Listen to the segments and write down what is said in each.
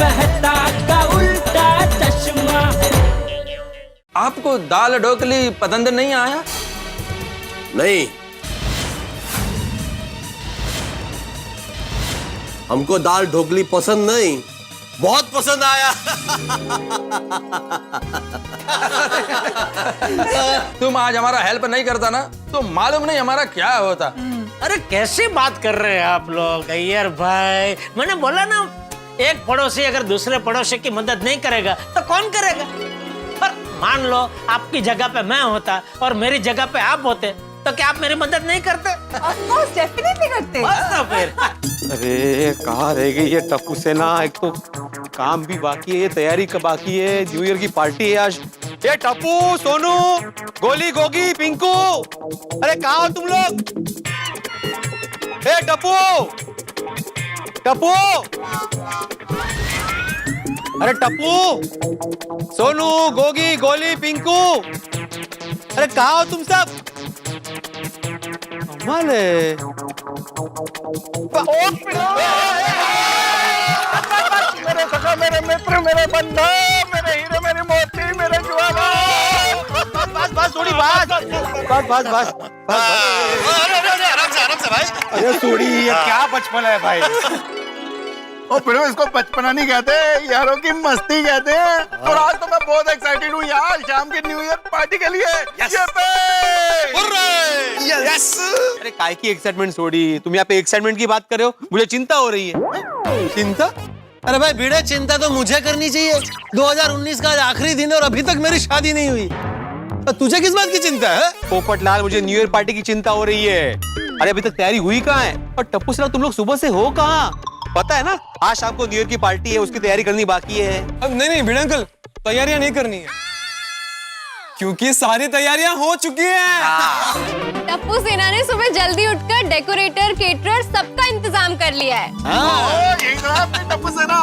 मेहता का उल्टा चश्मा। आपको दाल ढोकली पसंद नहीं आया? नहीं, हमको दाल ढोकली पसंद नहीं, बहुत पसंद आया। तुम आज हमारा हेल्प नहीं करता ना तो मालूम नहीं हमारा क्या होता। अरे कैसी बात कर रहे हैं आप लोग अय्यर भाई। मैंने बोला ना, एक पड़ोसी अगर दूसरे पड़ोसी की मदद नहीं करेगा तो कौन करेगा। पर मान लो आपकी जगह पे मैं होता और मेरी जगह पे आप होते तो क्या आप मेरी मदद नहीं करते? Of course, definitely करते। बस तो फिर। अरे कहाँ रह गई ये टप्पू सेना, एक तो काम भी बाकी है, तैयारी का बाकी है, न्यू ईयर की पार्टी है आज। ये टप्पू, सोनू, गोली, गोगी, पिंकू, अरे कहाँ हो तुम लोग? ए टप्पू, टप्पू, अरे टप्पू, सोनू, गोगी, गोली, पिंकू, अरे कहाँ हो तुम सब? कमाल है। मेरे सखा, मेरे मित्र, मेरे बंधु, मेरे हीरे, मेरे मोती, मेरे ज्वाला। बस थोड़ी बात, बस आराम से भाई। अरे सोड़ी, ये क्या बचपन है भाई। और फिर इसको बचपना नहीं कहते, यारों की मस्ती कहते हैं। और आज तो मैं बहुत एक्साइटेड हूँ यार, शाम की न्यू ईयर पार्टी के लिए। यस। अरे काय की एक्साइटमेंट सोड़ी, तुम यहाँ पे एक्साइटमेंट की बात कर रहे हो, मुझे चिंता हो रही है। चिंता? अरे भाई भिड़े, चिंता तो मुझे करनी चाहिए। 2019 का आज आखिरी दिन है और अभी तक मेरी शादी नहीं हुई। तो तुझे किस बात की चिंता है? पोपटलाल, मुझे न्यू ईयर पार्टी की चिंता हो रही है। अरे अभी तक तैयारी हुई कहाँ है? और टप्पू सेना, तुम लोग सुबह से हो कहाँ? पता है ना, आज शाम को न्यू ईयर की पार्टी है, उसकी तैयारी करनी बाकी है। अब नहीं भिड़े अंकल, तैयारियां नहीं करनी है क्योंकि सारी तैयारियां हो चुकी हैं। टप्पू सेना ने सुबह जल्दी उठकर डेकोरेटर, केटरर सबका इंतजाम कर लिया है। यही तो है टप्पू सेना।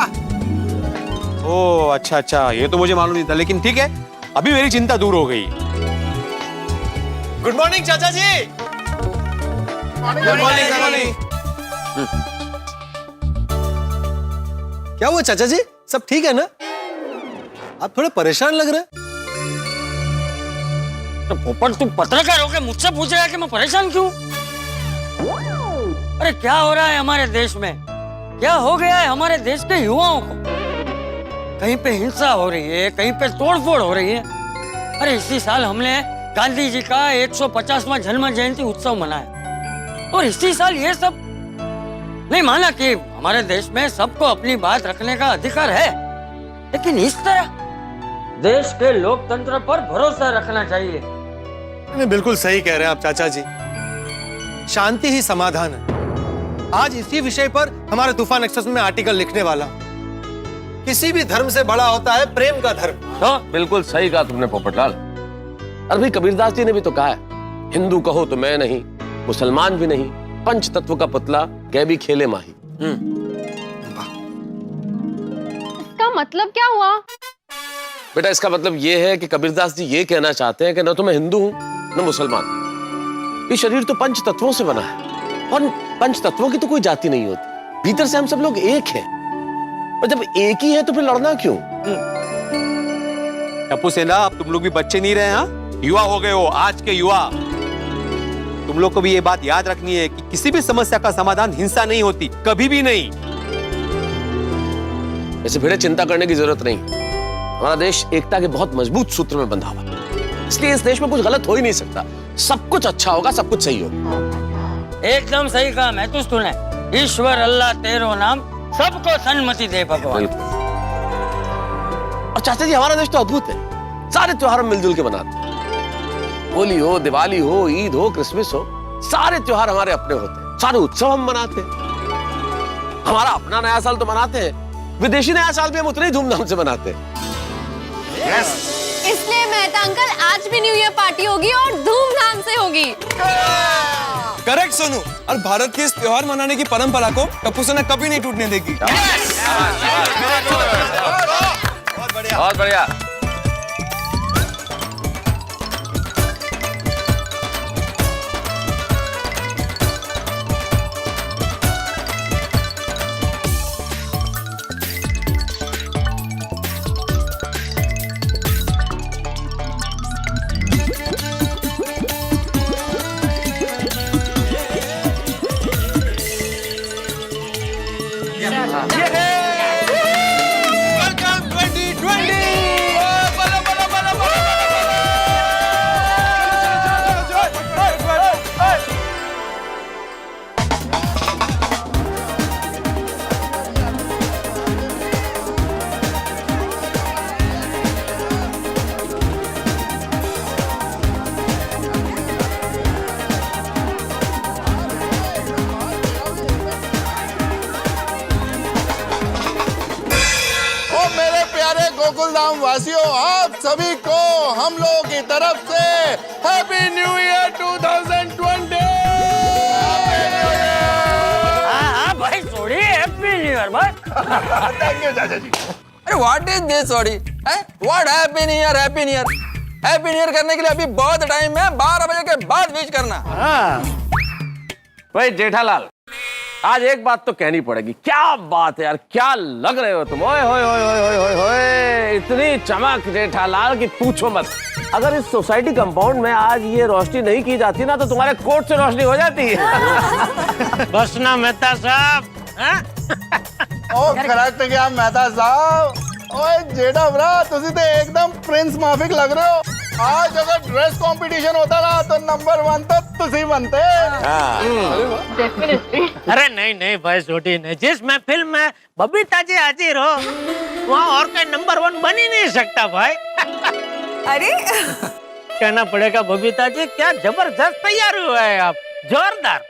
ओह अच्छा, ये तो मुझे मालूम नहीं था, लेकिन ठीक है, अभी मेरी चिंता दूर हो गई। गुड मॉर्निंग चाचा जी। Good morning. क्या हुआ चाचा जी, सब ठीक है ना? आप थोड़े परेशान लग रहे हैं। तो पोपट, तुम पत्रकार होकर मुझसे पूछ रहा है कि मैं परेशान क्यों? अरे क्या हो रहा है हमारे देश में? क्या हो गया है हमारे देश के युवाओं को? कहीं पे हिंसा हो रही है, कहीं पे तोड़फोड़ हो रही है। अरे इसी साल हमने गांधी जी का 150वां जन्म जयंती उत्सव मनाया और इसी साल ये सब नहीं माना कि हमारे देश में सबको अपनी बात रखने का अधिकार है, लेकिन इस तरह देश के लोकतंत्र पर भरोसा रखना चाहिए। नहीं, बिल्कुल सही कह रहे हैं आप चाचा जी। शांति ही समाधान है। आज इसी विषय पर हमारे तूफान एक्सप्रेस में आर्टिकल लिखने वाला। किसी भी धर्म से बड़ा होता है प्रेम का धर्म। हाँ, बिल्कुल सही कहा तुमने पोपटलाल। अरे भाई, कबीरदास जी ने भी तो कहा है, हिंदू कहो तो मैं नहीं, मुसलमान भी नहीं, पंच तत्व का पुतला कै भी खेले माही। इसका मतलब क्या हुआ? बेटा, इसका मतलब ये है कि कबीरदास जी ये कहना चाहते हैं कि न तो मैं हिंदू हूं न मुसलमान। ये शरीर तो पंच तत्वों से बना है और पंच तत्वों की तो कोई जाति नहीं होती। भीतर से हम सब लोग एक हैं और जब एक ही है तो फिर लड़ना क्यों? टप्पू सेना, अब तुम लोग भी बच्चे नहीं रहे, हाँ? युवा हो गए हो, आज के युवा। तुम लोग को भी ये बात याद रखनी है कि किसी भी समस्या का समाधान हिंसा नहीं होती, कभी भी नहीं। ऐसे भिड़े, चिंता करने की जरूरत नहीं। हमारा देश एकता के बहुत मजबूत सूत्र में बंधा हुआ, इसलिए इस देश में कुछ गलत हो ही नहीं सकता। सब कुछ अच्छा होगा, सब कुछ सही होगा। एकदम सही कहा मैं तो सुने। ईश्वर अल्लाह तेरो नाम, सबको सन्मति दे भगवान। और चाचा जी, हमारा देश तो अद्भुत है। सारे त्योहार हम मिलजुल के मनाते हैं। होली हो, दिवाली हो, ईद हो, क्रिसमस हो, सारे त्योहार हमारे अपने होते हैं। सारे उत्सव हम मनाते हैं। हमारा अपना नया साल तो मनाते हैं, विदेशी नया साल भी हम उतने ही धूमधाम से मनाते हैं। इसलिए मेहता अंकल, आज भी न्यू ईयर पार्टी होगी और धूमधाम से होगी। करेक्ट सोनू, और भारत के इस त्योहार मनाने की परंपरा को टप्पू सेना कभी नहीं टूटने देगी। बहुत बढ़िया। गोकुलधाम वासियों, आप सभी को हम लोगों की तरफ से हैप्पी न्यू ईयर 2020। हाँ भाई छोड़िए, हैप्पी न्यू ईयर भाई। थैंक यू चाचा जी। अरे what is this sorry? What happy new year? Happy new year, happy new year करने के लिए अभी बहुत टाइम है। 12 बजे के बाद विश करना। भाई जेठालाल, आज एक बात तो कहनी पड़ेगी। क्या बात है यार, क्या लग रहे हो तुम। ओए होए होए होए होए होए, इतनी चमक जेठालाल की पूछो मत। अगर इस सोसाइटी कंपाउंड में आज ये रोशनी नहीं की जाती ना, तो तुम्हारे कोट से रोशनी हो जाती है। बस ना मेहता साहब। हाँ? ओ करेक्ट गया मेहता साहब। ओए जेठा भरा, तुसी तो एकदम प्रिंस माफिक लग रहे हो। आज अगर ड्रेस कंपटीशन होता ना तो नंबर 1 तो तुसी बनते। अरे नहीं नहीं भाई छोटी नहीं, जिस महफिल में बबीता जी हाजिर हो वहाँ और कोई नंबर 1 बन ही नहीं सकता भाई। अरे कहना पड़ेगा बबीता जी, क्या जबरदस्त तैयार हुआ है आप, जोरदार।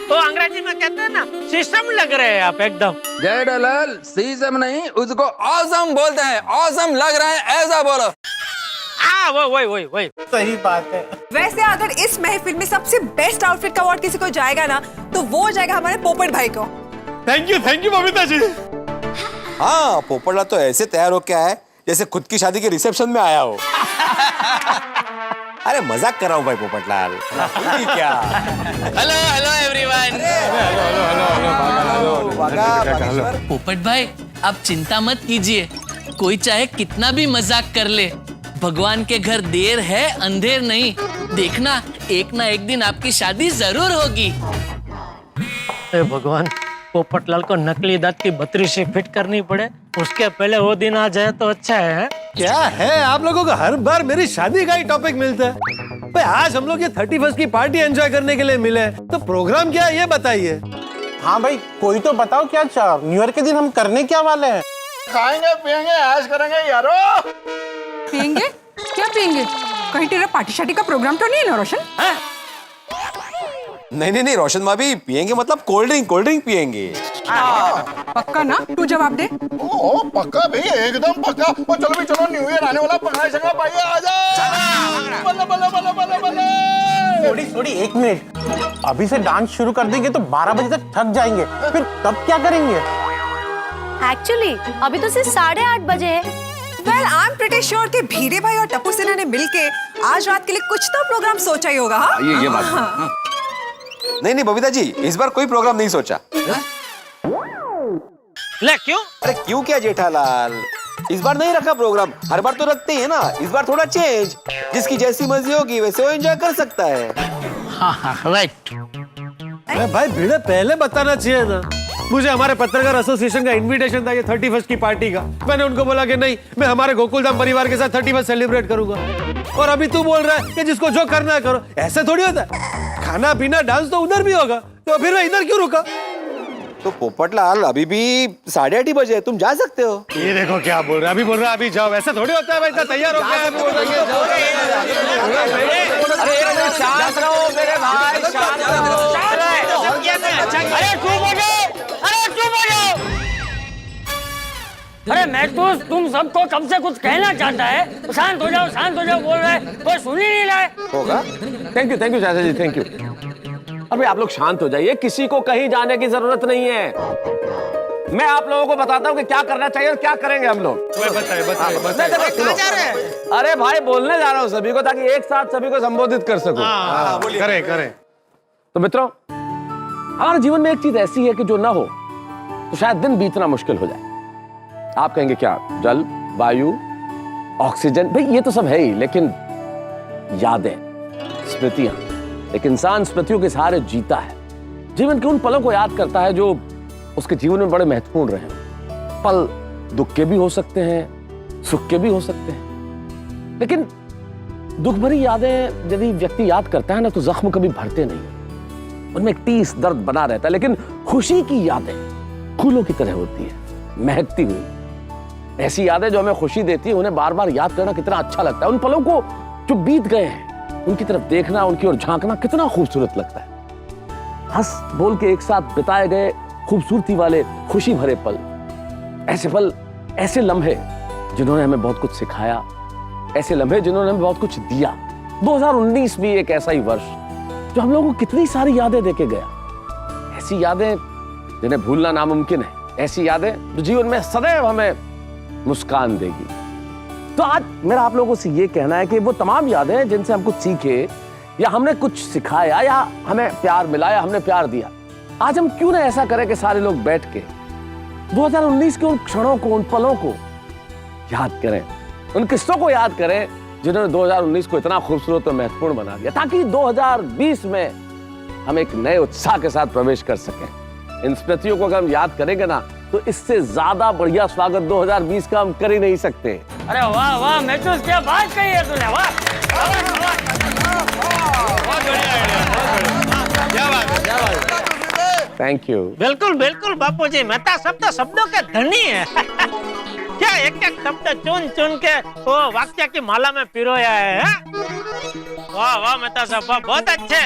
तो अंग्रेजी में कहते हैं ना, शीशम लग रहे हैं आप एकदम। जेठालाल सीजम नहीं, उसको ऑसम बोलते हैं। ऑसम लग रहा है ऐसा बोलो। वही सही बात है। वैसे अगर इस महफिल में सबसे बेस्ट आउटफिट का अवार्ड किसी को जाएगा ना, तो वो जाएगा हमारे पोपट भाई को। Thank you Babita ji. हाँ, पोपटला तो ऐसे तैयार हो के आया है जैसे खुद की शादी के रिसेप्शन में आया हो। अरे मजाक कर रहा हूँ भाई पोपटलाल। क्या? Hello hello everyone. पोपट भाई, आप चिंता मत कीजिए, कोई चाहे कितना भी मजाक कर ले, भगवान के घर देर है अंधेर नहीं। देखना एक ना एक दिन आपकी शादी जरूर होगी। हे भगवान, पोपटलाल को नकली दांत की 32 फिट करनी पड़े, उसके पहले वो दिन आ जाए तो अच्छा है। क्या है, आप लोगों को हर बार मेरी शादी का ही टॉपिक मिलता है। भाई आज हम लोग ये 31st की पार्टी एंजॉय करने के लिए मिले, तो प्रोग्राम क्या है ये बताइए। हाँ भाई, कोई तो बताओ क्या न्यू ईयर के दिन हम करने क्या वाले हैं? खाएंगे पियेंगे ऐश करेंगे यारो। पियेंगे? क्या पियेंगे? कहीं तेरा पार्टी शादी का प्रोग्राम तो नहीं है ना रोशन? नहीं रोशन भाभी, पियेंगे मतलब कोल्ड ड्रिंक पियेंगे। पक्का ना? तू जवाब दे। ओ पक्का भाई, एकदम पक्का। और चलो भी चलो, न्यू ईयर आने वाला, पंगा शंगा पाइए, आजा। बल्ले बल्ले बल्ले बल्ले बल्ले। थोड़ी 1 मिनट, अभी से डांस शुरू कर देंगे तो 12 बजे तक थक जाएंगे, फिर तब क्या करेंगे? एक्चुअली अभी तो सिर्फ 8:30 बजे है। Well, I'm pretty sure कि भीरे भाई और टप्पू सिन्हा ने मिलके आज रात के लिए कुछ तो प्रोग्राम सोचा ही होगा। हाँ? ये बात नहीं बबीता जी, इस बार कोई प्रोग्राम नहीं सोचा। ले क्यों? अरे क्यों क्या जेठालाल, इस बार नहीं रखा प्रोग्राम। हर बार तो रखते ही है ना, इस बार थोड़ा चेंज। जिसकी जैसी मर्जी होगी वैसे वो एंजॉय कर सकता है। हाँ राइट। अरे भाई भिड़े, पहले बताना चाहिए ना। मुझे हमारे पत्रकार एसोसिएशन का इनविटेशन था ये 31st की पार्टी का। मैंने उनको बोला कि नहीं, मैं हमारे गोकुलधाम परिवार के साथ 31st सेलिब्रेट करूंगा। और अभी तू बोल रहा है कि जिसको जो करना है करो। ऐसा थोड़ी होता है, खाना पीना डांस तो उधर भी होगा, तो फिर मैं इधर क्यों रुका? तो पोपटलाल अभी भी 8:30 बजे है, तुम जा सकते हो। ये देखो क्या बोल रहा है, अभी बोल रहा है अभी जाओ। ऐसा थोड़ी होता है भाई, तैयार हो गया। शांत रहो मेरे भाई, शांत रहो। अरे महसूस, तुम सबको कब से कुछ कहना चाहता है। शांत हो जाओ बोल रहे हैं, कोई सुन ही नहीं रहा है। होगा। थैंक यू चाचा जी, थैंक यू। अरे आप लोग शांत हो जाइए, किसी को कहीं जाने की जरूरत नहीं है। मैं आप लोगों को बताता हूँ कि क्या करना चाहिए और क्या करेंगे हम लोग। बताइए। अरे भाई, बोलने जा रहा हूँ सभी को, ताकि एक साथ सभी को संबोधित कर सकूं। करे। तो मित्रों, हमारे जीवन में एक चीज ऐसी है कि जो ना हो तो शायद दिन बीतना मुश्किल हो जाए। आप कहेंगे क्या? जल, वायु, ऑक्सीजन, भाई ये तो सब है ही, लेकिन यादें, स्मृतियां। एक इंसान स्मृतियों के सहारे जीता है। जीवन के उन पलों को याद करता है जो उसके जीवन में बड़े महत्वपूर्ण रहे। पल दुख के भी हो सकते हैं, सुख के भी हो सकते हैं, लेकिन दुख भरी यादें यदि व्यक्ति याद करता है ना, तो जख्म कभी भरते नहीं, उनमें एक टीस दर्द बना रहता है। लेकिन खुशी की यादें फूलों की तरह होती है, महकती हुई। ऐसी यादें जो हमें खुशी देती है, उन्हें बार बार याद करना कितना अच्छा लगता है। उन पलों को जो बीत गए हैं, उनकी तरफ देखना, उनकी ओर झांकना कितना खूबसूरत लगता है। हंस बोल के एक साथ बिताए गए खूबसूरती वाले खुशी भरे पल, ऐसे लम्हे जिन्होंने हमें बहुत कुछ सिखाया, ऐसे लम्हे जिन्होंने हमें बहुत कुछ दिया। 2019 भी एक ऐसा ही वर्ष जो हम लोगों को कितनी सारी यादें देके गया। ऐसी यादें जिन्हें भूलना नामुमकिन है, ऐसी यादें जो जीवन में सदैव हमें मुस्कान देगी। तो आज मेरा आप लोगों से ये कहना है कि वो तमाम यादें जिनसे हम कुछ सीखे या हमने कुछ सिखाया या हमें प्यार मिला या हमने प्यार दिया, आज हम क्यों ना ऐसा करें कि सारे लोग बैठ के 2019 के उन क्षणों को, उन पलों को याद करें, उन किस्सों को याद करें जिन्होंने 2019 को इतना खूबसूरत और महत्वपूर्ण बना दिया, ताकि 2020 में हम एक नए उत्साह के साथ प्रवेश कर सकें। इन स्मृतियों को अगर हम याद करेंगे ना, तो इससे ज्यादा बढ़िया स्वागत 2020 का हम कर ही नहीं सकते। अरे वाह वाह महसूस, क्या बात कही है तूने, वाह। Thank you. बिल्कुल बिल्कुल बापूजी, मेहता शब्द शब्दों के धनी है। क्या एक एक शब्द चुन चुन के वो वाक्य की माला में पिरोया है। वाह वाह मेहता साहब, वाह, बहुत अच्छे।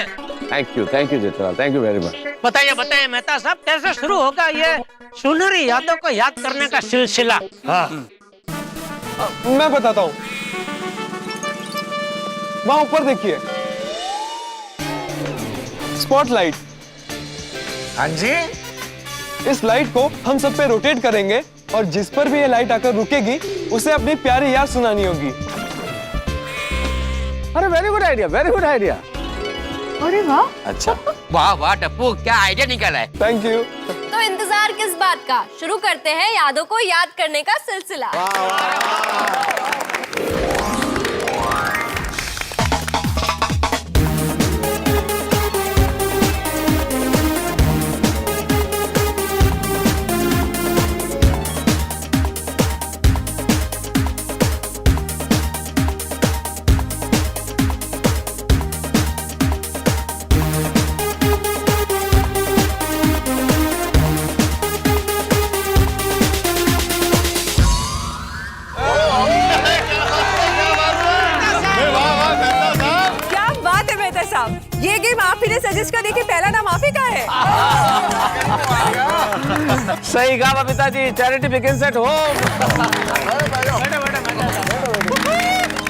Thank you Jethalal, thank you very much. बताइए बताइए मेहता साहब, कैसे शुरू होगा ये सुनहरी यादों को याद करने का सिलसिला? हाँ, मैं बताता हूँ। वहां ऊपर देखिए, स्पॉटलाइट। हाँ जी, इस लाइट को हम सब पे रोटेट करेंगे और जिस पर भी ये लाइट आकर रुकेगी उसे अपनी प्यारी याद सुनानी होगी। अरे very good idea, very good idea. अरे वाह, अच्छा, वाह वाह टप्पू, क्या आइडिया निकला है। Thank you. तो इंतजार किस बात का, शुरू करते हैं यादों को याद करने का सिलसिला। ये गेम आप ही ने सजेस्ट कर दी कि पहला नाम आप ही का है। सही कहा Babita ji, charity begins at home.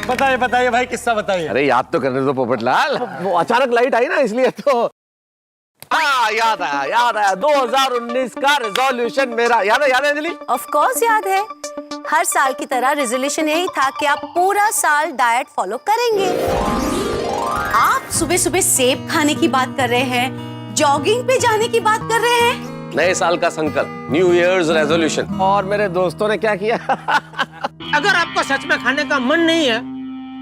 बताइए बताइए भाई, किस्सा बताइए। अरे याद तो करने दो पोपटलाल, वो अचानक लाइट आई ना, इसलिए तो। हाँ, याद आया 2019 का रेजोल्यूशन मेरा। याद है अंजलि? ऑफ कोर्स याद है। हर साल की तरह रेजोल्यूशन यही था कि आप पूरा साल डाइट फॉलो करेंगे। आप सुबह सुबह सेब खाने की बात कर रहे हैं, जॉगिंग पे जाने की बात कर रहे हैं। नए साल का संकल्प, न्यू ईयर्स रेजोल्यूशन। और मेरे दोस्तों ने क्या किया? अगर आपको सच में खाने का मन नहीं है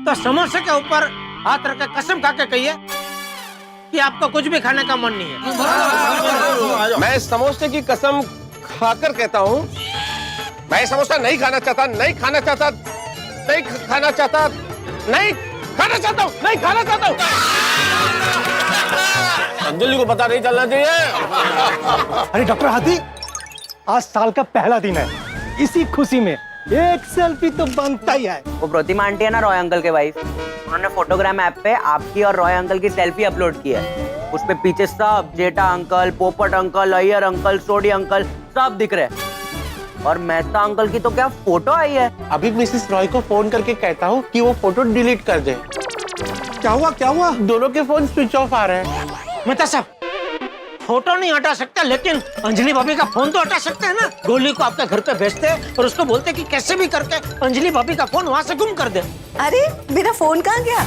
तो समोसे के ऊपर हाथ रख के कसम खा के कहिए कि आपको कुछ भी खाने का मन नहीं है। मैं समोसे की कसम खाकर कहता हूँ, मैं समोसा नहीं खाना चाहता, नहीं खाना चाहता, नहीं खाना चाहता, नहीं खाना चाहता हूँ, नहीं खाना चाहता हूँ। अंजलि को पता नहीं चलना चाहिए। अरे डॉक्टर हाथी, आज साल का पहला दिन है, इसी खुशी में एक सेल्फी तो बनता ही है। वो प्रतिमा आंटी है ना, रॉय अंकल के वाइफ, उन्होंने फोटोग्राम ऐप पे आपकी और रॉय अंकल की सेल्फी अपलोड की है। उस पे पीछे सब जेठा अंकल, पोपट अंकल, अय्यर अंकल, सोडी अंकल सब दिख रहे हैं। और मेहता अंकल की तो क्या फोटो आई है। अभी मिसेस रॉय को फोन करके कहता हूँ कि वो फोटो डिलीट कर दे। क्या हुआ? दोनों के फोन स्विच ऑफ आ रहे हैं। मेहता साहब, फोटो नहीं हटा सकता, लेकिन अंजलि भाभी का फोन तो हटा सकते हैं ना। गोली को आपके घर पे भेजते हैं और उसको बोलते कि कैसे भी करके अंजलि भाभी का फोन वहाँ से गुम कर दे। अरे मेरा फोन कहाँ गया?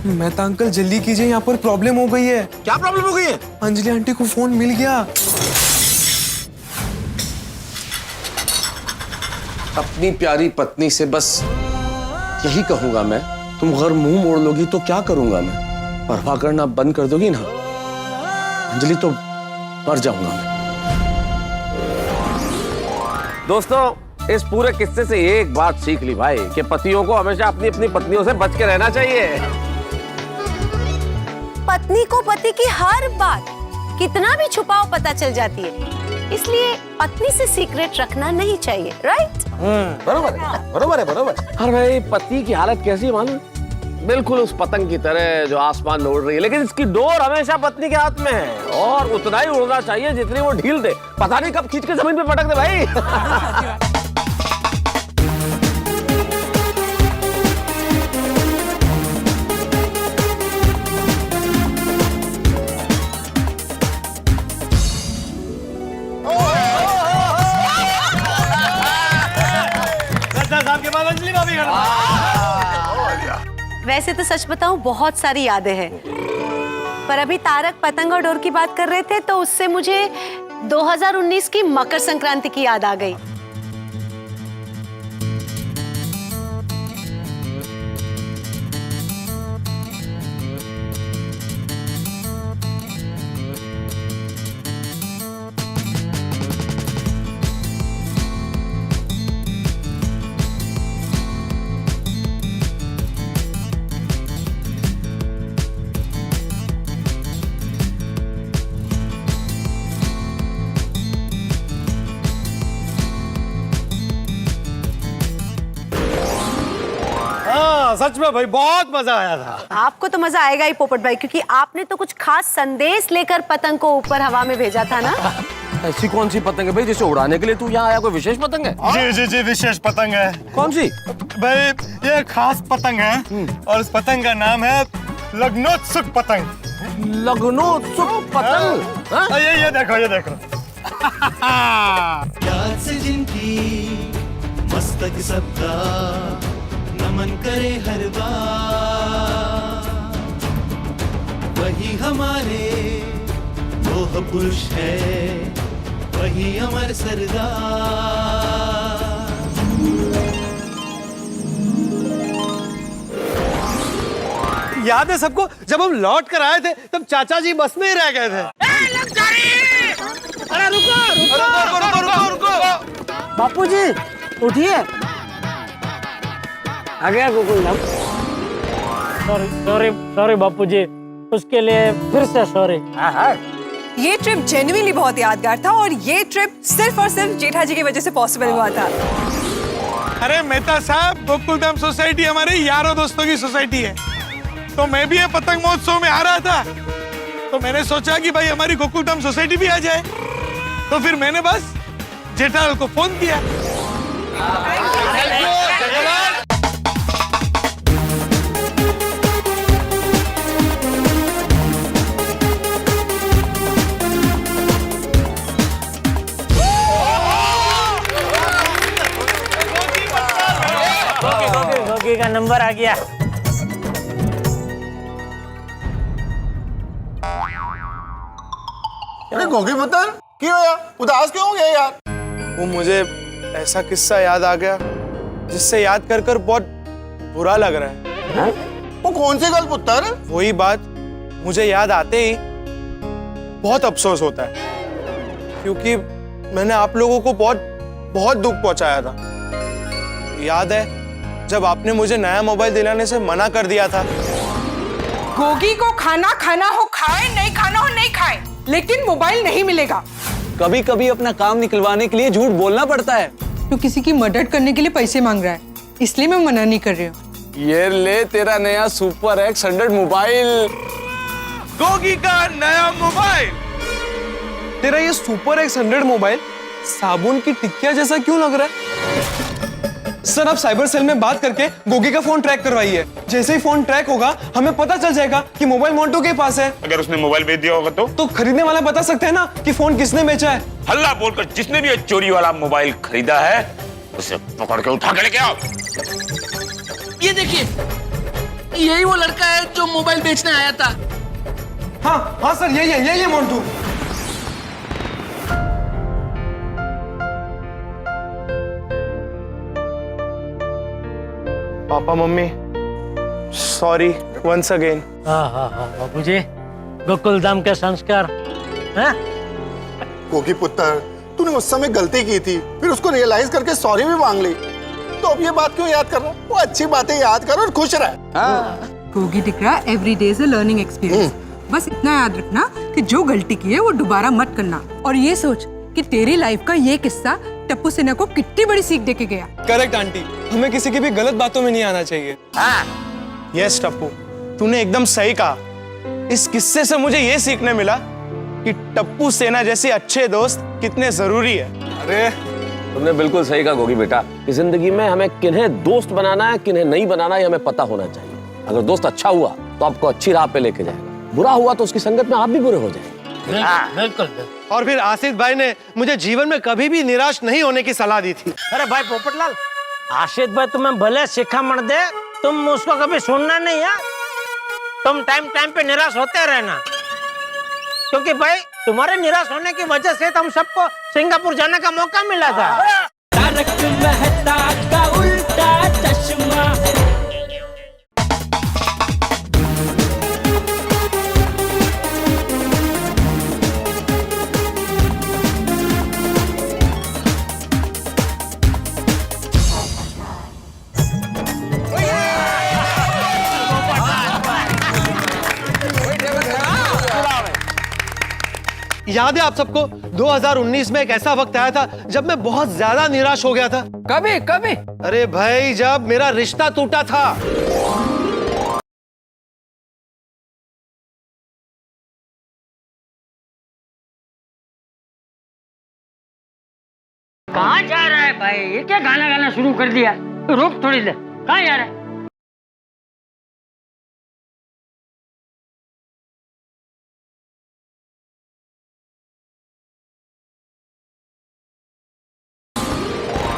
मेहता अंकल जल्दी कीजिए, यहाँ पर प्रॉब्लम हो गई है। क्या प्रॉब्लम हो गई है? अंजलि आंटी को फोन मिल गया। अपनी प्यारी पत्नी से बस यही कहूंगा मैं, तुम अगर मुंह मोड़ लोगी तो क्या करूंगा मैं? परवाह करना बंद कर दोगी ना अंजलि तो मर जाऊंगा मैं। दोस्तों, इस पूरे किस्से से एक बात सीख ली भाई, कि पतियों को हमेशा अपनी अपनी पत्नियों से बच के रहना चाहिए। पत्नी को पति की हर बात कितना भी छुपाओ पता चल जाती है, इसलिए पत्नी से सीक्रेट रखना नहीं चाहिए, राइट? बरोबर है। अरे भाई, पति की हालत कैसी है मालूम? बिल्कुल उस पतंग की तरह जो आसमान में उड़ रही है, लेकिन इसकी डोर हमेशा पत्नी के हाथ में है, और उतना ही उड़ना चाहिए जितनी वो ढील दे। पता नहीं कब खींच के जमीन पे पटक दे भाई। वैसे तो सच बताऊं बहुत सारी यादें हैं, पर अभी तारक पतंग और डोर की बात कर रहे थे तो उससे मुझे 2019 की मकर संक्रांति की याद आ गई। सच में भाई बहुत मजा आया था। आपको तो मजा आएगा ही पोपट भाई, क्योंकि आपने तो कुछ खास संदेश लेकर पतंग को ऊपर हवा में भेजा था ना। ऐसी कौन सी पतंग है भाई जिसे उड़ाने के लिए तू यहाँ आया? कोई विशेष पतंग है? जी जी जी विशेष पतंग है। कौन सी? भाई ये खास पतंग है और उस पतंग का नाम है लग्नोत्सुक पतंग। लग्नोत्सुक पतंग? हाँ? ये देखो ये देखो। प्यार से जिनकी मस्तक सबका नमन करे हर बार, वही हमारे लोह पुरुष है, वही अमर सरदार। याद है सबको जब हम लौट कर आए थे तब चाचा जी बस में ही रह गए थे। अरे रुको। बापूजी उठिए। आ गया गोकुलधाम। सॉरी बापूजी, उसके लिए फिर से सॉरी। ये ट्रिप जेन्युइनली बहुत यादगार था और ये ट्रिप सिर्फ और सिर्फ जेठा जी की वजह से पॉसिबल हुआ था। अरे मेहता साहब, गोकुलधाम सोसाइटी हमारे यारों दोस्तों की सोसाइटी है, तो मैं भी ये पतंग महोत्सव में आ रहा था, तो मैंने सोचा कि भाई हमारी गोकुलधाम सोसाइटी भी आ जाए, तो फिर मैंने बस जेठालाल को फोन किया। गोगी का नंबर आ गया। अरे गोगी पुत्र क्यों यार उदास क्यों हो गया यार? वो मुझे ऐसा किस्सा याद आ गया जिससे याद कर कर बहुत बुरा लग रहा है। वो कौन सी गल पुत्र? वही बात मुझे याद आते ही बहुत अफसोस होता है, क्योंकि मैंने आप लोगों को बहुत दुख पहुंचाया था। याद है जब आपने मुझे नया मोबाइल दिलाने से मना कर दिया था। गोगी को खाना खाना हो खाए, नहीं खाना हो नहीं खाए, लेकिन मोबाइल नहीं मिलेगा। कभी कभी अपना काम निकलवाने के लिए झूठ बोलना पड़ता है। तो किसी की मदद करने के लिए पैसे मांग रहा है, इसलिए मैं मना नहीं कर रही हूँ। ये ले तेरा नया सुपर एक्स 100 मोबाइल। गोगी का नया मोबाइल। तेरा ये सुपर एक्स 100 मोबाइल साबुन की टिक्किया जैसा क्यों लग रहा है? सर आप साइबर सेल में बात करके गोगी का फोन ट्रैक करवाइए। जैसे ही फोन ट्रैक होगा हमें पता चल जाएगा कि मोबाइल मोन्टू के पास है। अगर उसने मोबाइल बेच दिया होगा तो खरीदने वाला बता सकते हैं ना कि फोन किसने बेचा है। हल्ला बोलकर जिसने भी ये चोरी वाला मोबाइल खरीदा है उसे पकड़ के उठा के लेके आओ। ये देखिए, यही वो लड़का है जो मोबाइल बेचने आया था। हाँ सर यही है Montu. Papa mummy sorry once again. हाँ बापूजी, गोकुलधाम के संस्कार। गोगी पुत्र तूने उस समय गलती की थी, फिर उसको रियलाइज करके सॉरी भी मांग ली, तो अब ये बात क्यों याद कर रहा? वो अच्छी बातें याद कर और खुश रह। Gogi Tikra every day is a learning experience. बस इतना याद रखना कि जो गलती की है वो दोबारा मत करना, और ये सोच कि तेरी लाइफ का ये किस्सा टप्पू सेना को कितनी बड़ी सीख देके गया। करेक्ट आंटी, हमें किसी की भी गलत बातों में नहीं आना चाहिए। यस टप्पू, तूने एकदम सही कहा। इस किस्से से मुझे ये सीखने मिला कि टप्पू सेना जैसे अच्छे दोस्त कितने जरूरी है। अरे तुमने बिल्कुल सही कहा गोगी बेटा, कि जिंदगी में हमें किन्हें दोस्त बनाना है किन्हें नहीं बनाना है हमें पता होना चाहिए। अगर दोस्त अच्छा हुआ तो आपको अच्छी राह पे लेके जाएगा, बुरा हुआ तो उसकी संगत में आप भी बुरे हो जाएंगे। बिल्कुल। और फिर आसिफ भाई ने मुझे जीवन में कभी भी निराश नहीं होने की सलाह दी थी। अरे भाई पोपटलाल, आशित भाई तुम्हें भले शिखामण दे, तुम उसको कभी सुनना नहीं है। तुम टाइम टाइम पे निराश होते रहना, क्योंकि भाई तुम्हारे निराश होने की वजह से हम सबको सिंगापुर जाने का मौका मिला था। तारक मेहता का उल्टा चश्मा। याद है आप सबको 2019 में एक ऐसा वक्त आया था जब मैं बहुत ज्यादा निराश हो गया था। कभी कभी अरे भाई, जब मेरा रिश्ता टूटा था। कहाँ जा रहा है भाई? ये क्या गाना गाना शुरू कर दिया? रुक थोड़ी देर, कहाँ जा रहा है?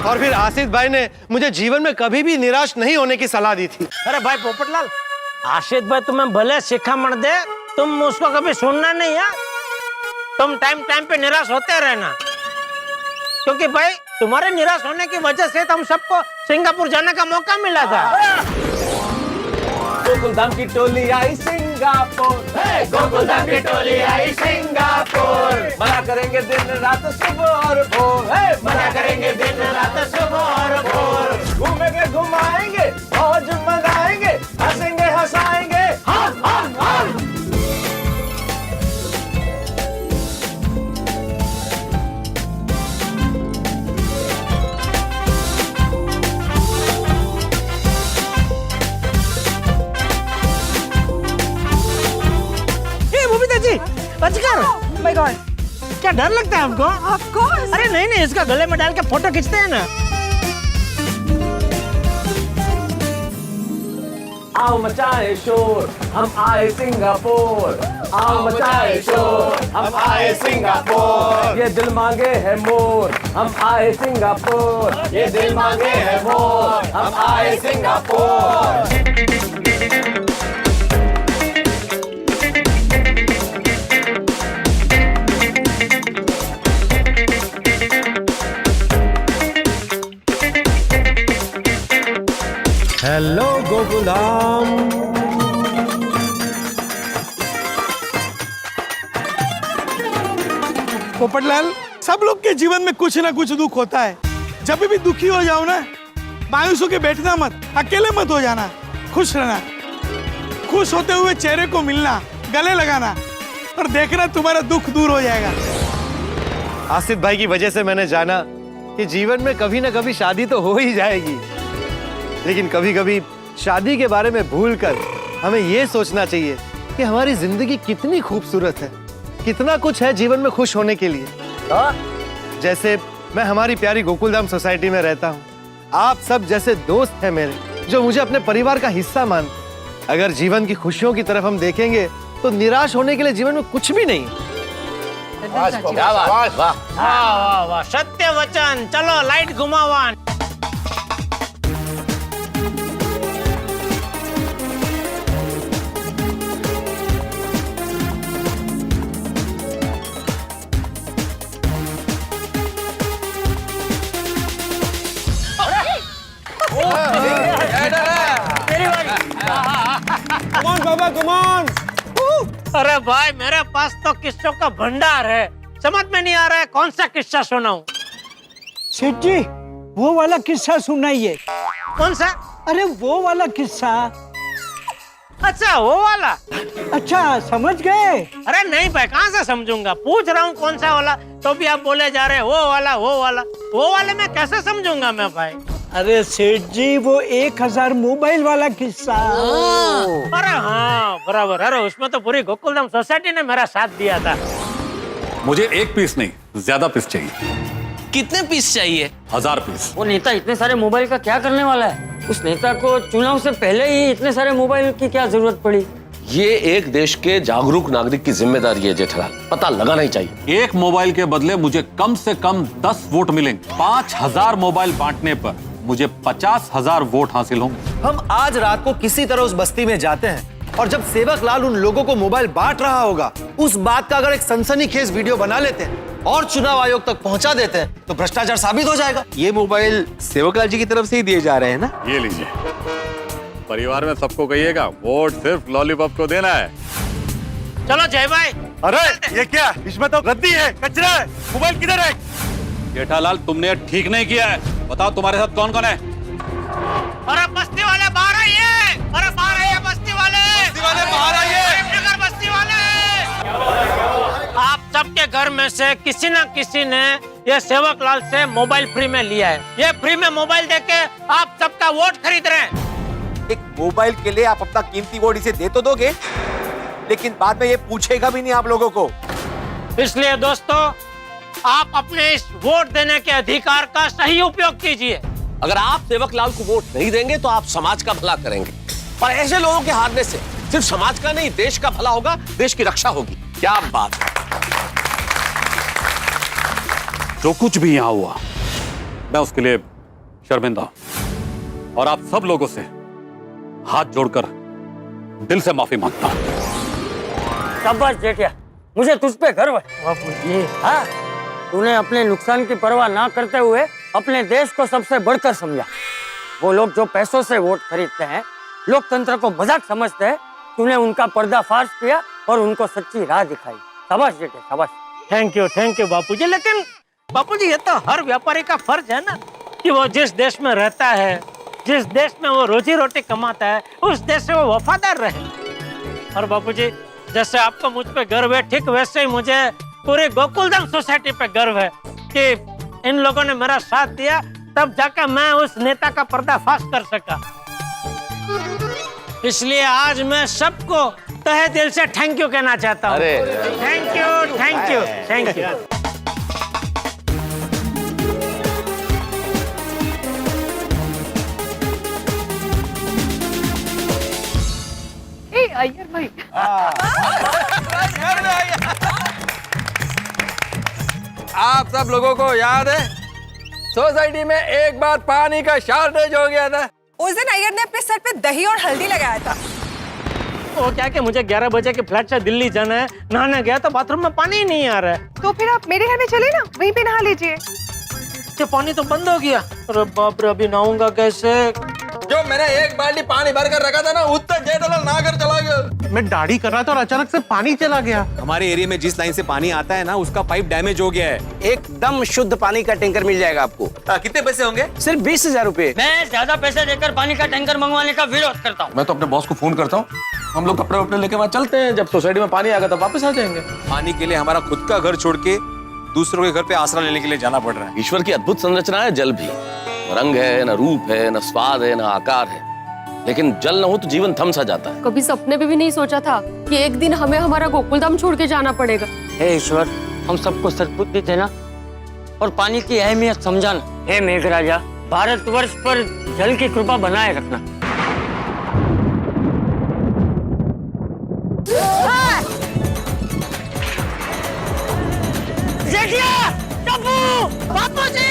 और फिर आसिफ भाई ने मुझे जीवन में कभी भी निराश नहीं होने की सलाह दी थी। अरे भाई पोपटलाल, आशित भाई तुम्हें भले शिखामण दे, तुम उसको कभी सुनना नहीं है। तुम टाइम टाइम पे निराश होते रहना, क्योंकि भाई तुम्हारे निराश होने की वजह से हम सबको सिंगापुर जाने का मौका मिला था। गोकुलधाम की टोली आई सिंगापुर, गोकुलधाम की टोली आई सिंगापुर। मना करेंगे दिन रात सुबह और भोर, मना करेंगे दिन रात सुबह और भोर। घूमेंगे घुमाएंगे, मौज मनाएंगे, हंसेंगे हंसाएंगे, हम हम हम। माय गॉड, क्या डर लगता है हमको? Of course. अरे नहीं नहीं, इसका गले में डाल के फोटो खींचते हैं ना। आओ मचाए शोर, हम आए सिंगापुर। आओ मचाए शोर, हम आए सिंगापुर। ये दिल मांगे है मोर, हम आए सिंगापुर। ये दिल मांगे है मोर, हम आए सिंगापुर। हेलो गोकुलधाम। पोपटलाल, सब लोग के जीवन में कुछ ना कुछ दुख होता है। जब भी दुखी हो जाओ ना, मायूस होके बैठना मत, अकेले मत हो जाना, खुश रहना। खुश होते हुए चेहरे को मिलना, गले लगाना और देखना तुम्हारा दुख दूर हो जाएगा। आसिफ भाई की वजह से मैंने जाना कि जीवन में कभी ना कभी शादी तो हो ही जाएगी, लेकिन कभी कभी शादी के बारे में भूलकर हमें ये सोचना चाहिए कि हमारी जिंदगी कितनी खूबसूरत है, कितना कुछ है जीवन में खुश होने के लिए। जैसे मैं हमारी प्यारी गोकुलधाम सोसाइटी में रहता हूँ, आप सब जैसे दोस्त हैं मेरे, जो मुझे अपने परिवार का हिस्सा मानते। अगर जीवन की खुशियों की तरफ हम देखेंगे तो निराश होने के लिए जीवन में कुछ भी नहीं। क्या बात, वाह वाह वाह, सत्य वचन। चलो लाइट घुमावान। अरे भाई, मेरे पास तो किस्सों का भंडार है, समझ में नहीं आ रहा है कौन सा किस्सा सुनाऊं। सेठ जी, वो वाला किस्सा सुनाइए। कौन सा? अरे वो वाला किस्सा। अच्छा वो वाला। अच्छा समझ गए? अरे नहीं भाई, कहाँ से समझूंगा, पूछ रहा हूँ कौन सा वाला, तो भी आप बोले जा रहे वो वाला वो वाला। वो वाले में कैसे समझूंगा मैं भाई? अरे सेठ जी, वो 1000 मोबाइल वाला किस्सा। अरे हाँ बराबर। अरे उसमें तो पूरी गोकुलधाम सोसाइटी ने मेरा साथ दिया था। मुझे एक पीस नहीं, ज्यादा पीस चाहिए। कितने पीस चाहिए? 1000 पीस। वो नेता इतने सारे मोबाइल का क्या करने वाला है? उस नेता को चुनाव से पहले ही इतने सारे मोबाइल की क्या जरूरत पड़ी? ये एक देश के जागरूक नागरिक की जिम्मेदारी है जेठालाल, पता लगाना ही चाहिए। एक मोबाइल के बदले मुझे कम से कम 10 वोट मिलेंगे। 5000 मोबाइल बांटने पर मुझे 50,000 वोट हासिल होंगे। हम आज रात को किसी तरह उस बस्ती में जाते हैं और जब सेवक लाल उन लोगों को मोबाइल बांट रहा होगा, उस बात का अगर एक सनसनीखेज वीडियो बना लेते हैं और चुनाव आयोग तक पहुंचा देते हैं तो भ्रष्टाचार साबित हो जाएगा। ये मोबाइल सेवकलाल जी की तरफ से ही दिए जा रहे हैं ना? ये लीजिए, परिवार में सबको कहिएगा वोट सिर्फ लॉलीपॉप को देना है। चलो जय भाई। अरे ये क्या, इसमें तो रद्दी है, कचरा है, मोबाइल किधर है? जेठालाल, तुमने ठीक नहीं किया है। बताओ तुम्हारे साथ कौन कौन है? अरे बस्ती वाले बाहर आइए, अरे बाहर आइए बस्ती वाले बाहर आइए, बस्ती वाले। आप सबके घर में से किसी न किसी ने ये सेवकलाल से मोबाइल फ्री में लिया है। ये फ्री में मोबाइल देके आप सबका वोट खरीद रहे हैं। एक मोबाइल के लिए आप अपना कीमती वोट इसे दे तो दोगे, लेकिन बाद में ये पूछेगा भी नहीं आप लोगों को। इसलिए दोस्तों, आप अपने इस वोट देने के अधिकार का सही उपयोग कीजिए। अगर आप सेवकलाल को वोट नहीं देंगे तो आप समाज का भला करेंगे, और ऐसे लोगों के हारने से सिर्फ समाज का नहीं, देश का भला होगा, देश की रक्षा होगी। क्या बात है। जो कुछ भी यहाँ हुआ, मैं उसके लिए शर्मिंदा हूं और आप सब लोगों से हाथ जोड़कर दिल से माफी मांगता हूं। शाबाश जेठिया, मुझे तुझ पे गर्व है। बापूजी, हाँ, तूने अपने नुकसान की परवाह ना करते हुए अपने देश को सबसे बढ़कर समझा। वो लोग जो पैसों से वोट खरीदते हैं, लोकतंत्र को मजाक समझते हैं, तूने उनका पर्दाफाश किया और उनको सच्ची राह दिखाई। शाबाश जेठिया, शाबाश। थैंक यू बापूजी। लेकिन बापूजी, ये तो हर व्यापारी का फर्ज है ना कि वो जिस देश में रहता है, जिस देश में वो रोजी रोटी कमाता है, उस देश से वो वफादार रहे। और बापूजी, जैसे आपको मुझ पे गर्व है, ठीक वैसे ही मुझे पूरी गोकुलधाम सोसाइटी पे गर्व है कि इन लोगों ने मेरा साथ दिया, तब जाकर मैं उस नेता का पर्दाफाश कर सका। इसलिए आज मैं सबको तहे दिल से थैंक यू कहना चाहता हूँ। Thank you. अय्यर भाई, आप सब लोगों को याद है सोसाइटी में एक बार पानी का शॉर्टेज हो गया था। उस दिन अय्यर ने अपने सर पे दही और हल्दी लगाया था। वो क्या कि मुझे 11 बजे के फ्लाइट से दिल्ली जाना है, नहाने गया तो बाथरूम में पानी ही नहीं आ रहा है। तो फिर आप मेरे घर में चले ना, वहीं पे नहा लीजिए। ये पानी तो बंद हो गया। अरे बाप रे, अभी नहाऊंगा कैसे? जो मैंने एक बाल्टी पानी भर कर रखा था ना, उत्तर जेठालाल नहा कर चला गया। मैं दाढ़ी कर रहा था और अचानक से पानी चला गया। हमारे एरिया में जिस लाइन से पानी आता है ना, उसका पाइप डैमेज हो गया है। एकदम शुद्ध पानी का टैंकर मिल जाएगा आपको। कितने पैसे होंगे? सिर्फ 20,000 रुपए। मैं ज्यादा पैसे देकर पानी का टैंकर मंगवाने का विरोध करता हूँ। मैं तो अपने बॉस को फोन करता हूँ, हम लोग कपड़े वपड़े लेके वहाँ चलते हैं। जब सोसाइटी में पानी आएगा तब वापस आ जाएंगे। पानी के लिए हमारा खुद का घर छोड़ के दूसरों के घर पे आसरा लेने के लिए जाना पड़ रहा है। ईश्वर की अद्भुत संरचना है जल भी। रंग है, न रूप है, न स्वाद है, न आकार है, लेकिन जल न हो तो जीवन थम सा जाता है। कभी सपने में भी नहीं सोचा था कि एक दिन हमें हमारा गोकुलधाम छोड़ के जाना पड़ेगा। हे ईश्वर, हम सबको सद्बुद्धि देना और पानी की अहमियत समझाना। हे मेघराजा, भारतवर्ष पर जल की कृपा बनाए रखना। जेठिया, टप्पू, बापूजी!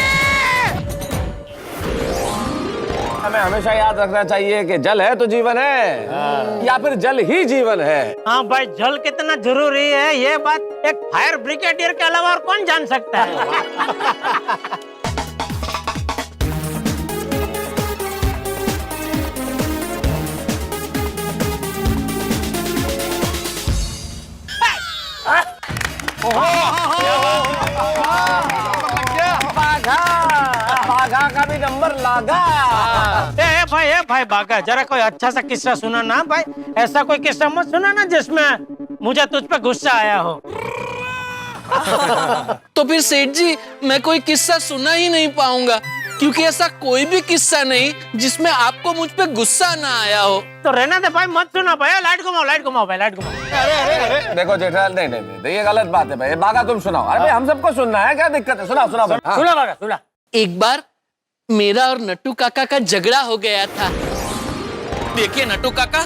हमें हमेशा याद रखना चाहिए कि जल है तो जीवन है, या फिर जल ही जीवन है। हाँ भाई, जल कितना जरूरी है ये बात एक फायर ब्रिगेडियर के अलावा और कौन जान सकता है। बाघा का भी नंबर लागा। ए भाई बाघा, जरा कोई अच्छा सा किस्सा सुना ना भाई। ऐसा कोई किस्सा मत सुना ना जिसमें मुझे तुझ पे गुस्सा आया हो। तो फिर सेठ जी, मैं कोई किस्सा सुना ही नहीं पाऊंगा, क्योंकि ऐसा कोई भी किस्सा नहीं जिसमें आपको मुझ पे गुस्सा ना आया हो। तो रहना दे भाई, मत सुना भाई। लाइट घुमाओ भाई, लाइट घुमाओ। अरे देखो जेठालाल, नहीं, ये गलत बात है भाई। बाघा तुम सुनाओ। अरे भाई, हम सबको सुनना है, क्या दिक्कत है? सुना भाई। सुना बाघा, सुना। एक बार मेरा और नट्टू काका का झगड़ा हो गया था। देखिए नट्टू काका,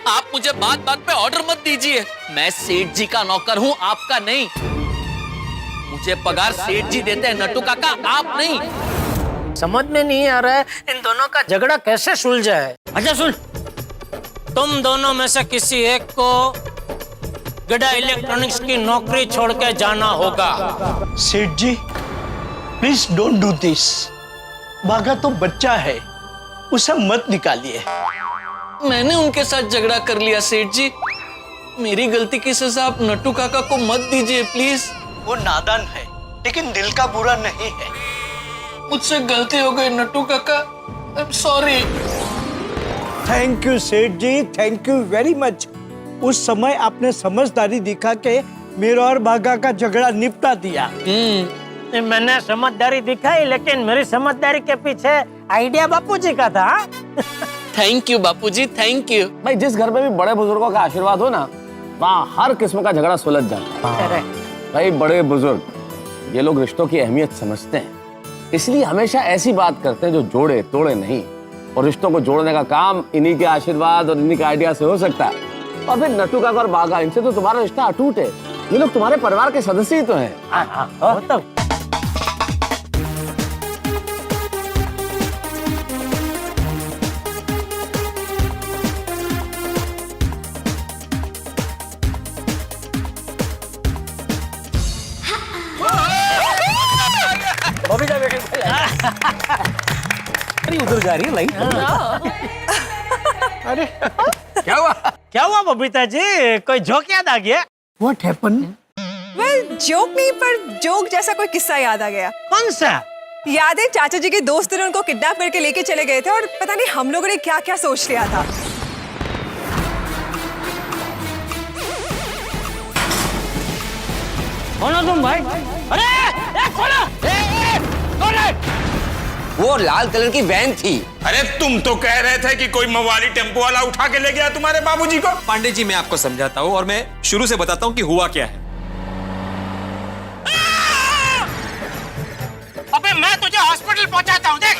आप मुझे बात बात पे ऑर्डर मत दीजिए। मैं सेठ जी का नौकर हूँ, आपका नहीं। मुझे पगार सेठ जी देते हैं नट्टू काका, आप नहीं। समझ में नहीं आ रहा है इन दोनों का झगड़ा कैसे सुलझा है। अच्छा सुन, तुम दोनों में से किसी एक को गड़ा इलेक्ट्रॉनिक्स की नौकरी छोड़ के जाना होगा। सेठ जी प्लीज डोंट डू दिस। बागा तो बच्चा है, उसे मत निकालिए। मैंने उनके साथ झगड़ा कर लिया सेठ जी, मेरी गलती की सजा आप नट्टू काका को मत दीजिए प्लीज। वो नादान है लेकिन दिल का बुरा नहीं है। मुझसे गलती हो गई नट्टू काका, I am sorry. Thank you सेठ जी, थैंक यू वेरी मच। उस समय आपने समझदारी दिखा के मेरा और बागा का झगड़ा निपटा दिया। मैंने समझदारी दिखाई, लेकिन मेरी समझदारी के पीछे आइडिया बापूजी का था। Thank you Bapuji, thank you. भाई जिस घर में भी बड़े बुजुर्गों का आशीर्वाद हो ना, वहाँ हर किस्म का झगड़ा सुलझ जाता है। भाई बड़े बुजुर्ग ये लोग रिश्तों की अहमियत समझते हैं, इसलिए हमेशा ऐसी बात करते हैं जो जोड़े तोड़े नहीं। और रिश्तों को जोड़ने का काम इन्हीं के आशीर्वाद और इन्हीं के आइडिया से हो सकता है। और फिर नट्टू काका और बागा, इनसे तो तुम्हारा रिश्ता अटूट है। ये लोग तुम्हारे परिवार के सदस्य ही तो हैं। उधर जा रही है लाइट। अरे क्या हुआ बबीता जी, कोई जोक याद आ गया? What happened? वेल जोक नहीं, पर जोक जैसा कोई किस्सा याद आ गया। कौन सा? याद है चाचा जी के दोस्त ने उनको किडनैप करके लेके चले गए थे और पता नहीं हम लोगों ने क्या क्या सोच लिया था। कौन तुम भाई? अरे कौन है? वो लाल कलर की वैन थी। अरे तुम तो कह रहे थे कि कोई मवाली टेम्पो वाला उठा के ले गया तुम्हारे बाबूजी को। पांडे जी मैं आपको समझाता हूँ और मैं शुरू से बताता हूँ कि हुआ क्या है। अबे मैं तुझे हॉस्पिटल पहुंचाता हूँ, देख।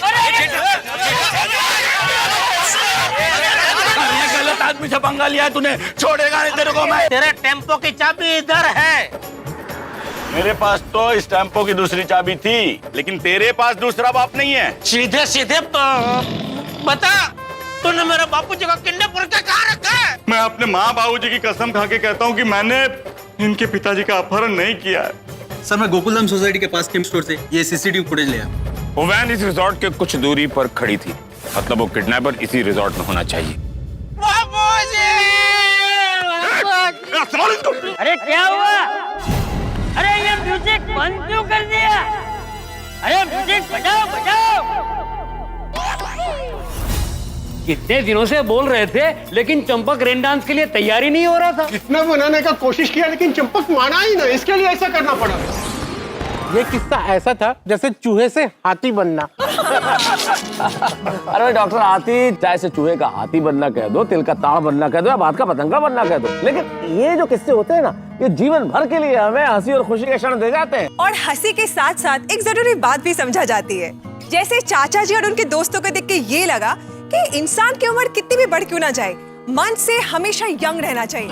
गलत आदमी से पंगा लिया है तूने, छोड़ेगा नहीं तेरे को मैं। तेरे टेम्पो की चाबी इधर है। मेरे पास तो इस टेम्पो की दूसरी चाबी थी, लेकिन तेरे पास दूसरा बाप नहीं है। सीधे सीधे बता, तूने मेरे बापूजी को किडनैप करके कहाँ रखा है? मैं अपने माँ बाबूजी की कसम खा के कहता हूँ कि मैंने इनके पिताजी का अपहरण नहीं किया है। सर मैं गोकुलधाम सोसाइटी के पास के स्टोर से ये सीसीटीवी फुटेज लिया। वो वैन इस रिजॉर्ट के कुछ दूरी पर खड़ी थी, मतलब वो किडनैपर इसी रिजॉर्ट में होना चाहिए। अरे क्या हुआ? अरे ये म्यूजिक बंद क्यों कर दिया? अरे म्यूजिक बजाओ बजाओ। कितने दिनों से बोल रहे थे, लेकिन चंपक रेन डांस के लिए तैयारी नहीं हो रहा था। कितना मनाने का कोशिश किया लेकिन चंपक माना ही ना, इसके लिए ऐसा करना पड़ा। ये किस्सा ऐसा था जैसे चूहे से हाथी बनना। अरे डॉक्टर, हाथी चाहे से चूहे का हाथी बनना कह दो, तिल का ताड़ बनना कह दो या बात का पतंगा बनना कह दो, लेकिन ये जो किस्से होते हैं ना, ये जीवन भर के लिए हमें हंसी और खुशी के क्षण दे जाते हैं। और हंसी के साथ साथ एक जरूरी बात भी समझा जाती है। जैसे चाचा जी और उनके दोस्तों को देख के ये लगा कि इंसान की उम्र कितनी भी बढ़ क्यों ना जाए, मन से हमेशा यंग रहना चाहिए।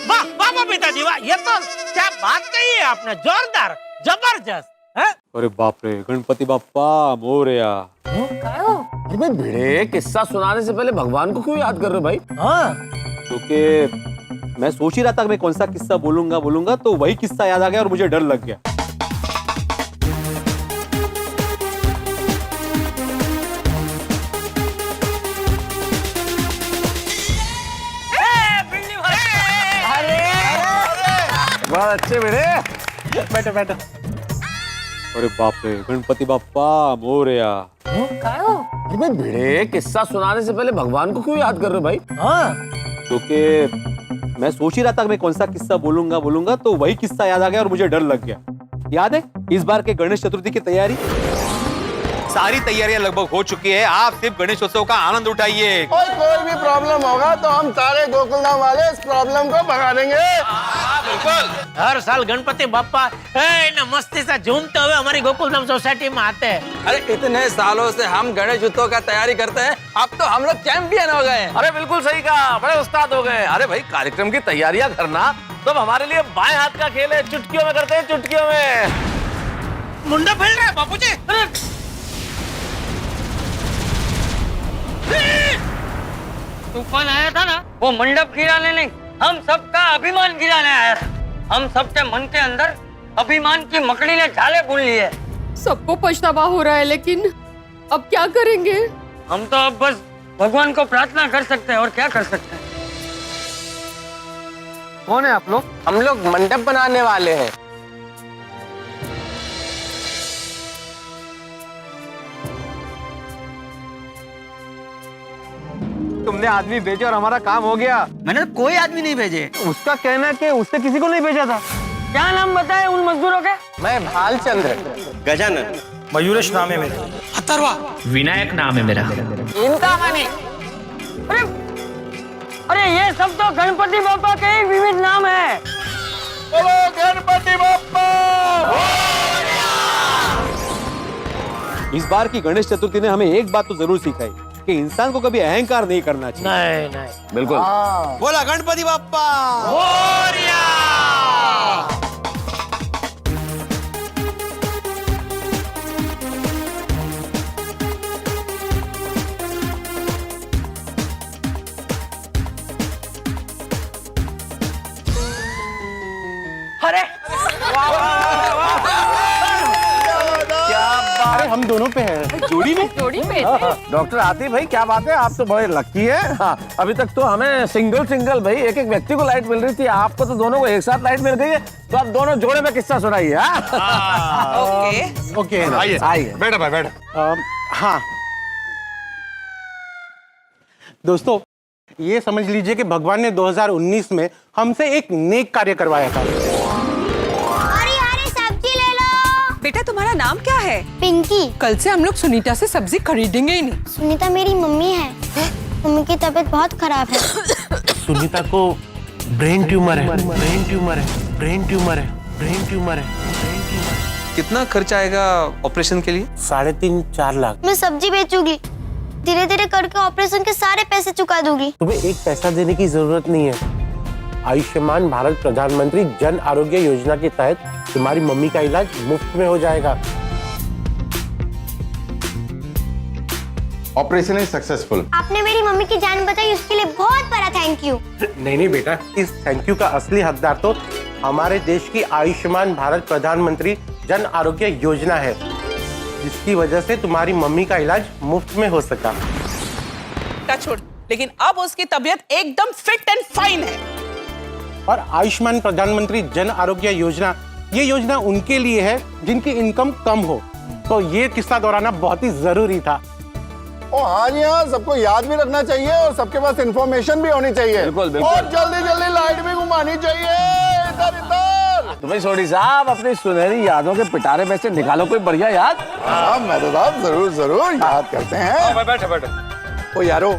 वाह वाह पिताजी वाह, ये तो क्या बात कही है आपने, जोरदार, जबरदस्त। अरे बाप रे, गणपति बाप्पा मोरया। अरे भाई भिड़े, किस्सा सुनाने से पहले भगवान को क्यों याद कर रहे हो भाई? क्योंकि मैं सोच ही रहा था कि मैं कौन सा किस्सा बोलूंगा तो वही किस्सा याद आ गया और मुझे डर लग गया। बहुत अच्छे भिड़े, बैठो बैठो। अरे बाप रे, गणपति बाप्पा मोरया। अरे भाई भिड़े, किस्सा सुनाने से पहले भगवान को क्यों याद कर रहे हो भाई? क्योंकि मैं सोच ही रहा था कि मैं कौन सा किस्सा बोलूंगा तो वही किस्सा याद आ गया और मुझे डर लग गया। याद है इस बार के गणेश चतुर्थी की तैयारी? सारी तैयारियां लगभग हो चुकी है, आप सिर्फ गणेश उत्सव का आनंद उठाइए। और कोई भी प्रॉब्लम होगा तो हम सारे गोकुलधाम वाले इस प्रॉब्लम को भगा देंगे। बिल्कुल, हर साल गणपति बाप्पा मस्ती से झूमते हुए हमारी गोकुलधाम सोसाइटी में आते हैं। अरे इतने सालों से हम गणेश उत्सव का तैयारी करते हैं, अब तो हम लोग चैंपियन हो गए। अरे बिल्कुल सही कहा, बड़े उस्ताद हो गए। अरे भाई कार्यक्रम की तैयारियां करना तो हमारे लिए बाएं हाथ का खेल है, चुटकियों में करते हैं, चुटकियों में। मुंडा फैल रहा है बापूजी। तूफान आया था ना, वो मंडप गिराने नहीं, हम सबका अभिमान गिराने आया था। हम सबके मन के अंदर अभिमान की मकड़ी ने झाले बुन ली है। सबको पछतावा हो रहा है, लेकिन अब क्या करेंगे? हम तो अब बस भगवान को प्रार्थना कर सकते हैं, और क्या कर सकते हैं। कौन है आप लोग? हम लोग मंडप बनाने वाले हैं। तुमने आदमी भेजे और हमारा काम हो गया। मैंने कोई आदमी नहीं भेजे। उसका कहना है कि उसने किसी को नहीं भेजा था। क्या नाम बताए उन मजदूरों के? मैं भालचंद्र। गजानन। मयूरेश नाम है मेरा। अथर्वा। विनायक नाम है मेरा। इनका माने। अरे अरे ये सब तो गणपति बापा के ही विविध नाम है। बोलो गणपति बप्पा। इस बार की गणेश चतुर्थी ने हमें एक बात तो जरूर सिखाई कि इंसान को कभी अहंकार नहीं करना चाहिए। नहीं नहीं, बिल्कुल। बोला गणपति बाप्पा। अरे अरे हम दोनों पे हैं, जोड़ी में। जोड़ी पे डॉक्टर आतिफ भाई, क्या बात है, आप तो बड़े लकी है। हाँ, अभी तक तो हमें सिंगल भाई एक व्यक्ति को लाइट मिल रही थी, आपको तो दोनों को एक साथ लाइट मिल गई है। तो आप दोनों जोड़े में किस्सा सुनाइए। ओके आइए आइए। बैठो भाई बैठो। हाँ दोस्तों, ये समझ लीजिए कि भगवान ने 2019 में हमसे एक नेक कार्य करवाया था। हरी हरी सब्जी ले लो। बेटा तुम्हारा नाम क्या है? पिंकी। कल से हम लोग सुनीता से सब्जी खरीदेंगे ही नहीं। सुनीता मेरी मम्मी है, मम्मी की तबीयत बहुत खराब है। सुनीता को ब्रेन ट्यूमर है, ब्रेन ट्यूमर है, ब्रेन ट्यूमर है, ब्रेन ट्यूमर है, ब्रेन ट्यूमर। कितना खर्च आएगा ऑपरेशन के लिए? 3.5-4 लाख। मैं सब्जी बेचूंगी, धीरे धीरे करके ऑपरेशन के सारे पैसे चुका दूंगी। तुम्हें एक पैसा देने की जरूरत नहीं है। आयुष्मान भारत प्रधानमंत्री जन आरोग्य योजना के तहत तुम्हारी मम्मी का इलाज मुफ्त में हो जाएगा। Operation is successful. आपने मेरी मम्मी की जान बचाई, उसके लिए बहुत बड़ा थैंक यू। नहीं बेटा, इस थैंक यू का असली हकदार तो हमारे देश की आयुष्मान भारत प्रधानमंत्री जन आरोग्य योजना है, जिसकी वजह से तुम्हारी मम्मी का इलाज मुफ्त में हो सका। टचवुड, लेकिन अब उसकी तबीयत एकदम फिट एंड फाइन है। और आयुष्मान प्रधानमंत्री जन आरोग्य योजना, ये योजना उनके लिए है जिनकी इनकम कम हो। तो ये किस्सा दोहराना बहुत ही जरूरी था। ओ हाँ जी हाँ, सबको याद भी रखना चाहिए और सबके पास इंफॉर्मेशन भी होनी चाहिए। बिल्कुल, बिल्कुल। और जल्दी जल्दी लाइट भी घुमानी चाहिए। इधर इधर। तो भाई सोडी साहब, अपनी सुनहरी यादों के पिटारे में से निकालो कोई बढ़िया याद। हाँ मेहता साहब, जरूर जरूर याद करते हैं। बैठो। ओ यारो,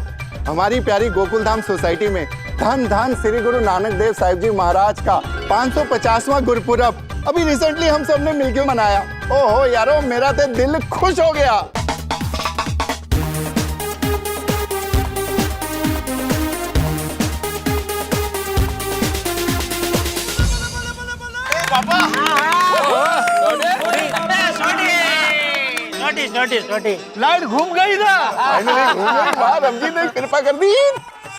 हमारी प्यारी गोकुल धाम सोसाइटी में धन धन श्री गुरु नानक देव साहिब जी महाराज का 550वां गुरुपुरब अभी रिसेंटली हम सब ने मिलकर मनाया। ओहो यारो, मेरा तो दिल खुश हो गया। लाइट घूम गई ना। रमजी ने कृपा कर दी।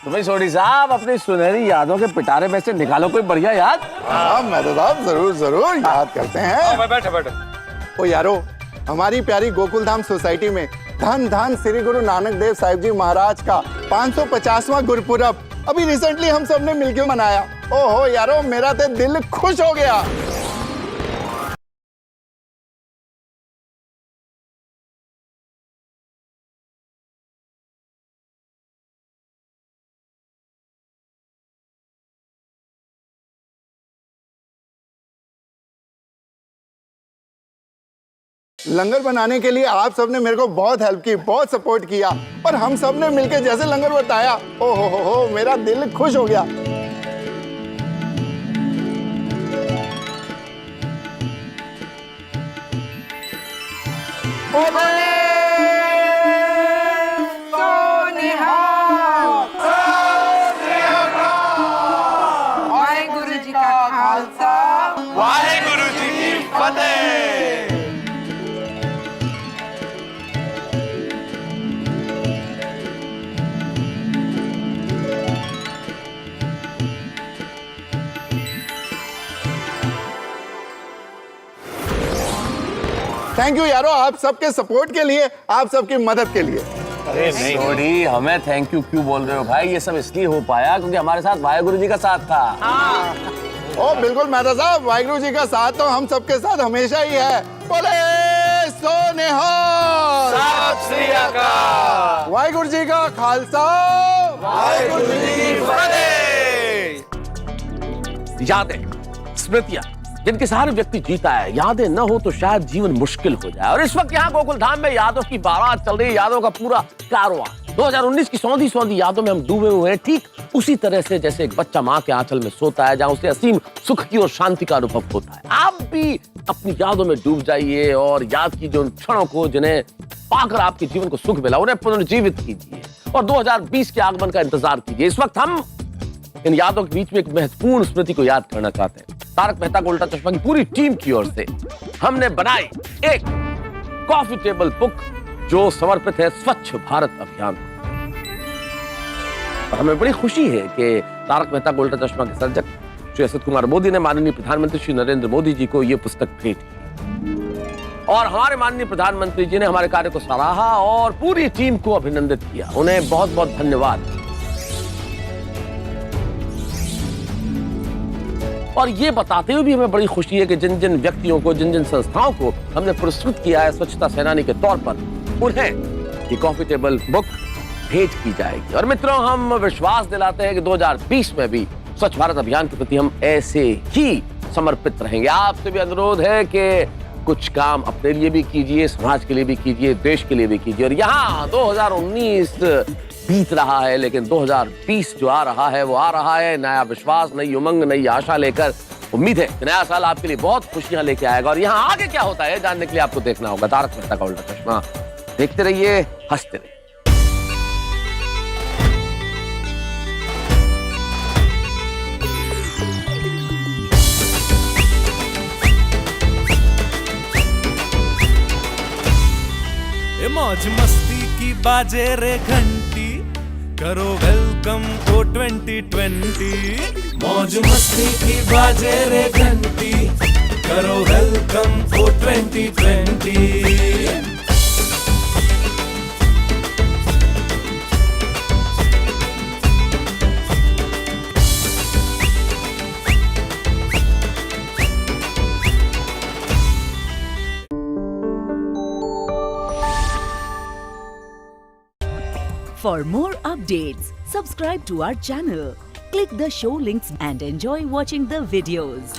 तो भाई सोडी साहब, अपनी सुनहरी यादों के पिटारे में से निकालो कोई बढ़िया याद। हाँ मेहता साहब, जरूर जरूर याद करते हैं। बैठो। ओ यारो, हमारी प्यारी गोकुल धाम सोसाइटी में धन धन श्री गुरु नानक देव साहिब जी महाराज का 550वां गुरुपुरब अभी रिसेंटली हम सब ने मिलकर मनाया। ओहो यारो, मेरा तो दिल खुश हो गया। लंगर बनाने के लिए आप सबने मेरे को बहुत हेल्प की, बहुत सपोर्ट किया और हम सब ने मिलकर जैसे लंगर बताया, ओ हो मेरा दिल खुश हो गया। वाहेगुरु जी का खालसा, वाहेगुरु जी की फतेह। थैंक यू यारो, आप सबके सपोर्ट के लिए, आप सबकी मदद के लिए। अरे सॉरी, हमें थैंक यू क्यों बोल रहे हो भाई? ये सब इसलिए हो पाया क्योंकि हमारे साथ वाहेगुरु जी का साथ था। ओ बिल्कुल मेहता साहब, वाहेगुरु जी का साथ तो हम सबके साथ हमेशा ही है। बोले सो निहाल, सत श्री अकाल। वाहेगुरु जी का खालसा, वाहेगुरु जी की फतेह। यादें, स्मृतियां जिनके सहारे व्यक्ति जीता है, यादें न हो तो शायद जीवन मुश्किल हो जाए। और इस वक्त यहाँ गोकुल धाम में यादों की बारात चल रही है, यादों का पूरा कारवां 2019 की सौंधी सौंधी यादों में हम डूबे हुए हैं, ठीक उसी तरह से जैसे एक बच्चा माँ के आंचल में सोता है, जहाँ उसे असीम सुख की और शांति का अनुभव होता है। आप भी अपनी यादों में डूब जाइए और याद कीजिए उन क्षणों को जिन्हें पाकर आपके जीवन को सुख मिला, उन्हें पुनर्जीवित कीजिए और 2020 के आगमन का इंतजार कीजिए। इस वक्त हम इन यादों के बीच में एक महत्वपूर्ण स्मृति को याद करना चाहते हैं। तारक मेहता का उल्टा चश्मा की पूरी टीम की ओर से हमने बनाई एक कॉफी टेबल बुक जो समर्पित है स्वच्छ भारत अभियान को। और हमें बड़ी खुशी है कि तारक मेहता का उल्टा चश्मा के सर्जक श्री असित कुमार मोदी ने माननीय प्रधानमंत्री श्री नरेंद्र मोदी जी को यह पुस्तक भेंट की और हमारे माननीय प्रधानमंत्री जी ने हमारे कार्य को सराहा और पूरी टीम को अभिनंदित किया। उन्हें बहुत बहुत धन्यवाद। और ये बताते हुए भी हमें बड़ी खुशी है कि जिन जिन व्यक्तियों को, जिन जिन संस्थाओं को हमने पुरस्कृत किया है स्वच्छता सेनानी के तौर पर, उन्हें ये कॉफी टेबल बुक भेंट की जाएगी। और मित्रों, हम विश्वास दिलाते हैं कि 2020 में भी स्वच्छ भारत अभियान के प्रति हम ऐसे ही समर्पित रहेंगे। आपसे भी अनुरोध है कि कुछ काम अपने लिए भी कीजिए, समाज के लिए भी कीजिए, देश के लिए भी कीजिए। और यहाँ 2019 बीत रहा है, लेकिन 2020 जो आ रहा है वो आ रहा है नया विश्वास, नई उमंग, नई आशा लेकर। उम्मीद है कि नया साल आपके लिए बहुत खुशियां लेके आएगा। और यहाँ आगे क्या होता है जानने के लिए आपको देखना होगा तारक मेहता का उल्टा चश्मा। देखते रहिए, हंसते रहिए। मौज मस्ती की बाजे रे घंटी, करो वेलकम को 2020। मौज मस्ती की बाजे रे घंटी, करो वेलकम को 2020। For more updates, subscribe to our channel, click the show links and enjoy watching the videos.